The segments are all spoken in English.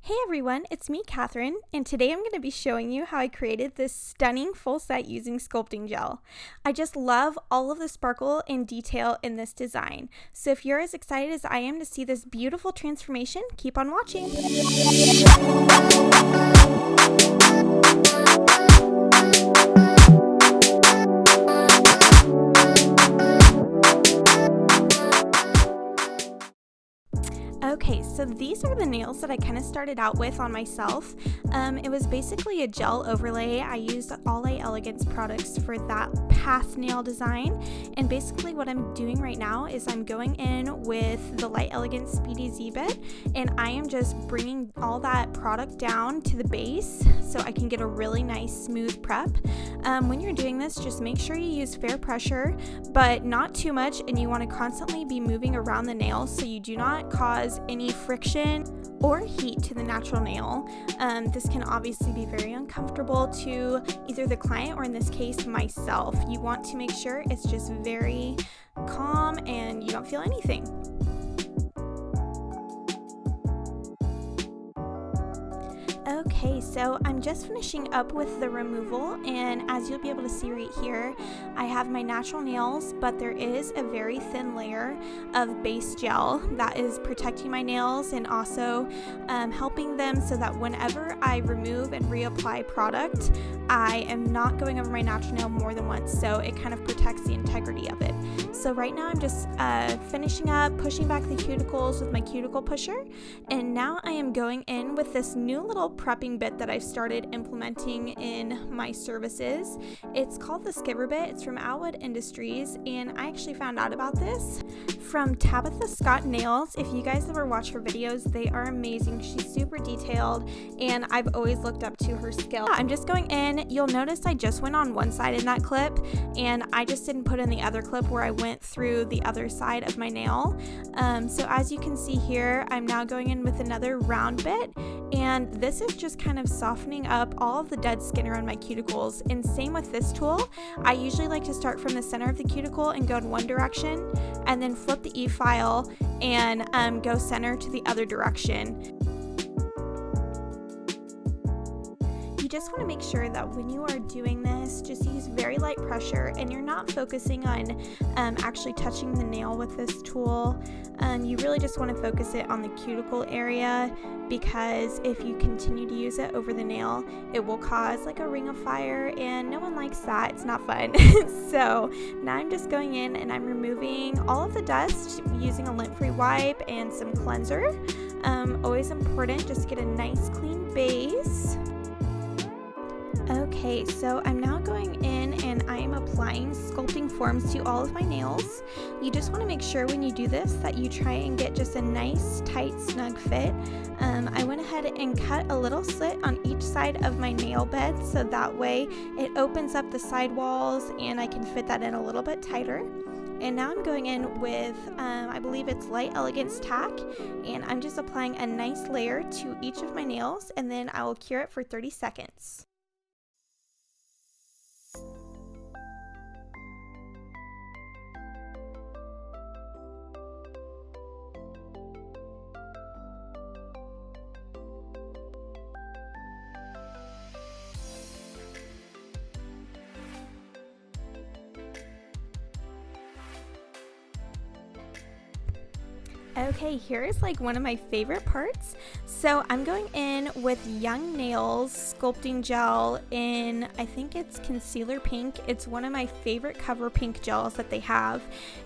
Hey everyone, it's me, Catherine, and today I'm going to be showing you how I created this stunning full set using sculpting gel. I just love all of the sparkle and detail in this design. So if you're as excited as I am to see this beautiful transformation, keep on watching. Okay, so these are the nails that I kind of started out with on myself. It was basically a gel overlay. I used All Elegance products for that path nail design, and basically what I'm doing right now is I'm going in with the Light Elegance Speedy Z bit, and I am just bringing all that product down to the base so I can get a really nice smooth prep. When you're doing this, just make sure you use fair pressure, but not too much, and you want to constantly be moving around the nail so you do not cause any friction or heat to the natural nail. This can obviously be very uncomfortable to either the client or, in this case, myself. You want to make sure it's just very calm and you don't feel anything. Okay, so I'm just finishing up with the removal, and as you'll be able to see right here, I have my natural nails, but there is a very thin layer of base gel that is protecting my nails and also helping them so that whenever I remove and reapply product, I am not going over my natural nail more than once, so it kind of protects the integrity of it. So right now I'm just finishing up, pushing back the cuticles with my cuticle pusher, and now I am going in with this new little prepping bit that I've started implementing in my services. It's called the Skiver bit. It's from Outwood Industries, and I actually found out about this from Tabitha Scott Nails. If you guys ever watch her videos, they are amazing. She's super detailed, and I've always looked up to her skill. I'm just going in. You'll notice I just went on one side in that clip, and I just didn't put in the other clip where I went through the other side of my nail. So as you can see here, I'm now going in with another round bit, and this is just kind of softening up all of the dead skin around my cuticles. And same with this tool. I usually like to start from the center of the cuticle and go in one direction, and then flip the e-file and go center to the other direction. You just want to make sure that when you are doing this, just use very light pressure and you're not focusing on actually touching the nail with this tool. You really just want to focus it on the cuticle area, because if you continue to use it over the nail, it will cause like a ring of fire, and no one likes that. It's not fun. So now I'm just going in and I'm removing all of the dust using a lint-free wipe and some cleanser. Always important just to get a nice clean base. Okay, so I'm now going in and I am applying sculpting forms to all of my nails. You just want to make sure when you do this that you try and get just a nice, tight, snug fit. I went ahead and cut a little slit on each side of my nail bed, so that way it opens up the side walls and I can fit that in a little bit tighter. And now I'm going in with, I believe it's Light Elegance tack, and I'm just applying a nice layer to each of my nails, and then I will cure it for 30 seconds. Okay, here is like one of my favorite parts. So I'm going in with Young Nails sculpting gel in, I think it's concealer pink. It's one of my favorite cover pink gels that they have.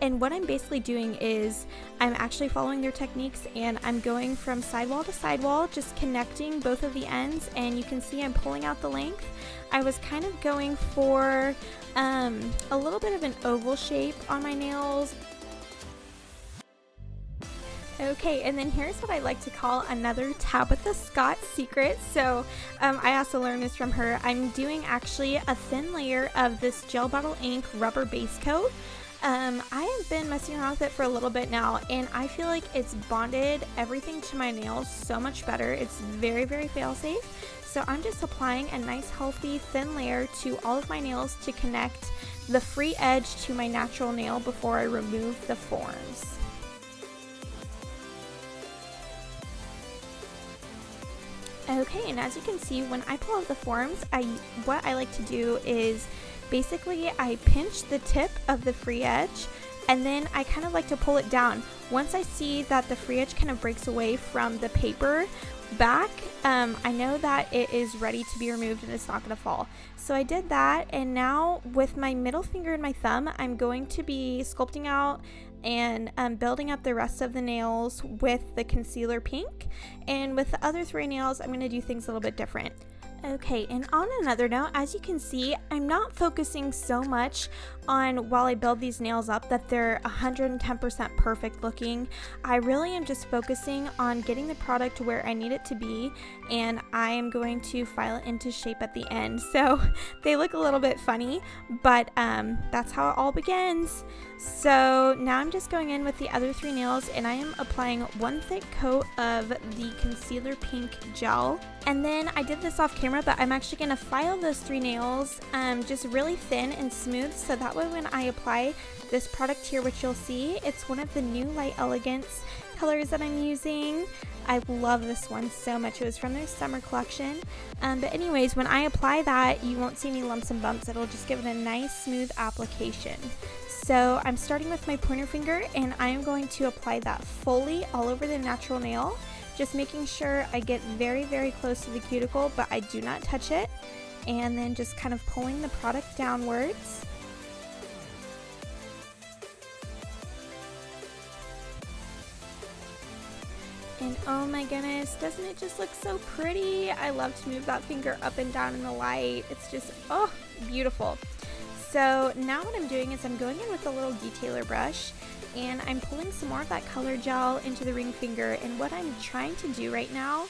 And what I'm basically doing is I'm actually following their techniques, and I'm going from sidewall to sidewall, just connecting both of the ends, and you can see I'm pulling out the length. I was kind of going for a little bit of an oval shape on my nails. Okay, and then here's what I like to call another Tabitha Scott secret. So I also learned this from her. I'm doing actually a thin layer of this Gel Bottle Ink rubber base coat. I have been messing around with it for a little bit now, and I feel like it's bonded everything to my nails so much better. It's very, very fail-safe. So I'm just applying a nice healthy thin layer to all of my nails to connect the free edge to my natural nail before I remove the forms. Okay, and as you can see, when I pull out the forms, what I like to do is basically I pinch the tip of the free edge, and then I kind of like to pull it down. Once I see that the free edge kind of breaks away from the paper back, I know that it is ready to be removed and it's not going to fall. So I did that, and now with my middle finger and my thumb, I'm going to be sculpting out and building up the rest of the nails with the concealer pink. And with the other 3 nails, I'm going to do things a little bit different. Okay, and on another note, as you can see, I'm not focusing so much on, while I build these nails up, that they're 110% perfect looking. I really am just focusing on getting the product where I need it to be, and I am going to file it into shape at the end. So they look a little bit funny, but that's how it all begins. So now I'm just going in with the other 3 nails, and I am applying 1 thick coat of the concealer pink gel. And then I did this off camera, but I'm actually going to file those 3 nails just really thin and smooth, so that way when I apply this product here, which you'll see, it's one of the new Light Elegance colors that I'm using. I love this one so much. It was from their summer collection. But anyways, when I apply that, you won't see any lumps and bumps. It'll just give it a nice smooth application. So I'm starting with my pointer finger, and I'm going to apply that fully all over the natural nail, just making sure I get very, very close to the cuticle, but I do not touch it. And then just kind of pulling the product downwards. And oh my goodness, doesn't it just look so pretty? I love to move that finger up and down in the light. It's just, oh, beautiful. So now what I'm doing is I'm going in with a little detailer brush, and I'm pulling some more of that color gel into the ring finger. And what I'm trying to do right now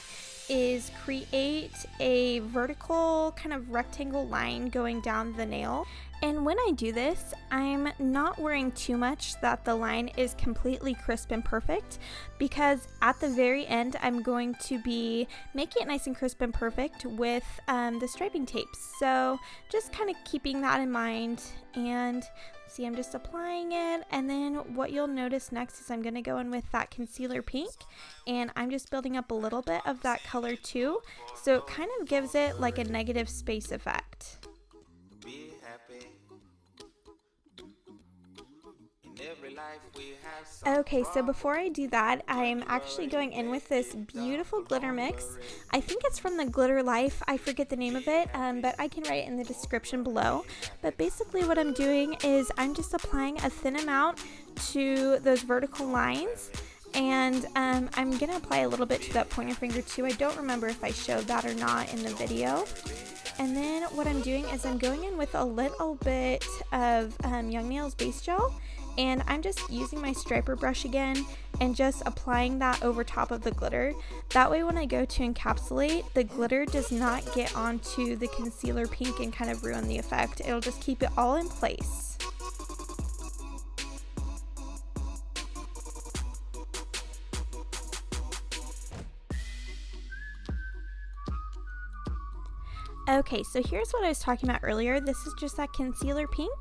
is create a vertical kind of rectangle line going down the nail. And when I do this, I'm not worrying too much that the line is completely crisp and perfect, because at the very end I'm going to be making it nice and crisp and perfect with the striping tapes. So just kind of keeping that in mind. And see, I'm just applying it, and then what you'll notice next is I'm going to go in with that concealer pink, and I'm just building up a little bit of that color too, so it kind of gives it like a negative space effect. Okay, so before I do that, I'm actually going in with this beautiful glitter mix. I think it's from the Glitter Life. I forget the name of it, but I can write it in the description below. But basically what I'm doing is I'm just applying a thin amount to those vertical lines. And I'm going to apply a little bit to that pointer finger too. I don't remember if I showed that or not in the video. And then what I'm doing is I'm going in with a little bit of Young Nails base gel. And I'm just using my striper brush again and just applying that over top of the glitter. That way when I go to encapsulate, the glitter does not get onto the concealer pink and kind of ruin the effect. It'll just keep it all in place. Okay, so here's what I was talking about earlier. This is just that concealer pink,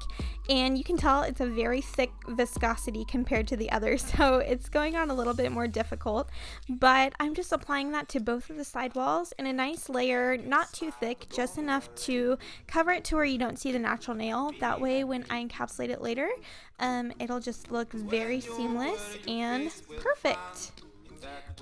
and you can tell it's a very thick viscosity compared to the others, so it's going on a little bit more difficult. But I'm just applying that to both of the side walls in a nice layer, not too thick, just enough to cover it to where you don't see the natural nail. That way when I encapsulate it later, it'll just look very seamless and perfect.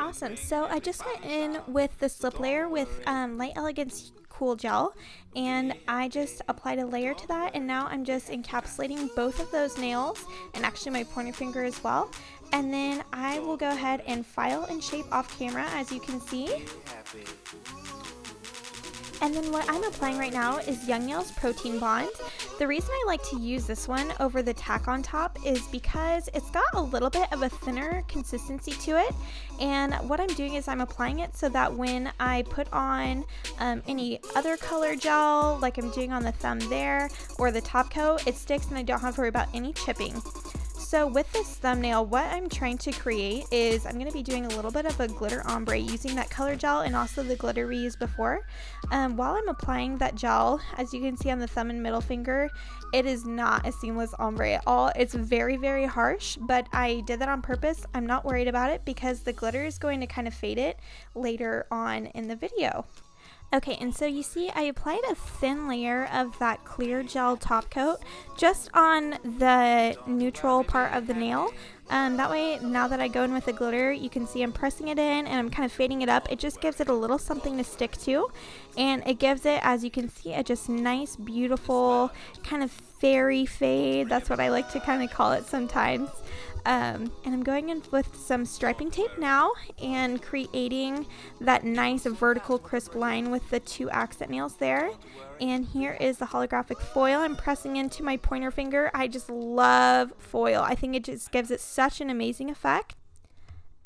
Awesome, so I just went in with the slip layer with Light Elegance Cool Gel, and I just applied a layer to that, and now I'm just encapsulating both of those nails, and actually my pointer finger as well. And then I will go ahead and file and shape off camera, as you can see. And then what I'm applying right now is Young Nails Protein Bond. The reason I like to use this one over the tack on top is because it's got a little bit of a thinner consistency to it. And what I'm doing is I'm applying it so that when I put on any other color gel, like I'm doing on the thumb there, or the top coat, it sticks and I don't have to worry about any chipping. So with this thumbnail, what I'm trying to create is I'm going to be doing a little bit of a glitter ombre using that color gel and also the glitter we used before. While I'm applying that gel, as you can see on the thumb and middle finger, it is not a seamless ombre at all. It's very, very harsh, but I did that on purpose. I'm not worried about it because the glitter is going to kind of fade it later on in the video. Okay, and so you see I applied a thin layer of that clear gel top coat just on the neutral part of the nail. That way, now that I go in with the glitter, you can see I'm pressing it in and I'm kind of fading it up. It just gives it a little something to stick to, and it gives it, as you can see, a just nice, beautiful kind of fairy fade. That's what I like to kind of call it sometimes. And I'm going in with some striping tape now and creating that nice vertical crisp line with the 2 accent nails there. And here is the holographic foil I'm pressing into my pointer finger. I just love foil. I think it just gives it such an amazing effect.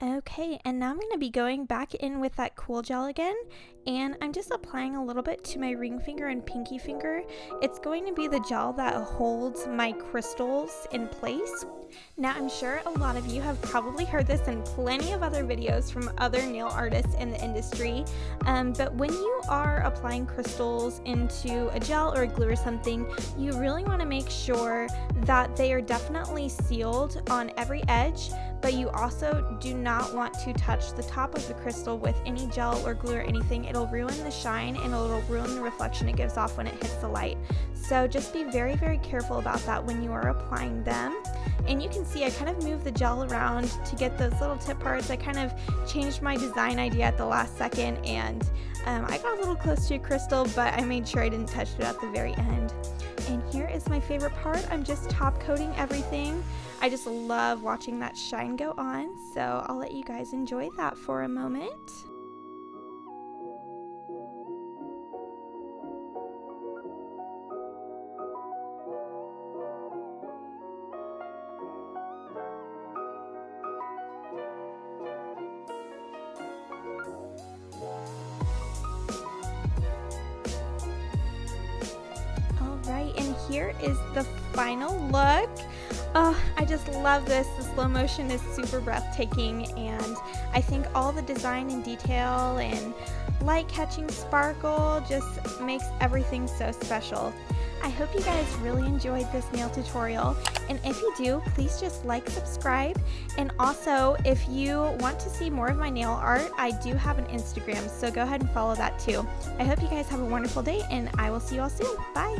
Okay, and now I'm going to be going back in with that cool gel again, and I'm just applying a little bit to my ring finger and pinky finger. It's going to be the gel that holds my crystals in place. Now, I'm sure a lot of you have probably heard this in plenty of other videos from other nail artists in the industry, but when you are applying crystals into a gel or a glue or something, you really want to make sure that they are definitely sealed on every edge, but you also do not want to touch the top of the crystal with any gel or glue or anything. It'll ruin the shine and it'll ruin the reflection it gives off when it hits the light. So just be very, very careful about that when you are applying them. And you can see I kind of moved the gel around to get those little tip parts. I kind of changed my design idea at the last second, and I got a little close to a crystal, but I made sure I didn't touch it at the very end. And here is my favorite part. I'm just top coating everything. I just love watching that shine go on, so I'll let you guys enjoy that for a moment. Alright, and here is the final look. Oh, I just love this. The slow motion is super breathtaking, and I think all the design and detail and light catching sparkle just makes everything so special. I hope you guys really enjoyed this nail tutorial, and if you do, please just like, subscribe, and also if you want to see more of my nail art, I do have an Instagram, so go ahead and follow that too. I hope you guys have a wonderful day, and I will see you all soon. Bye!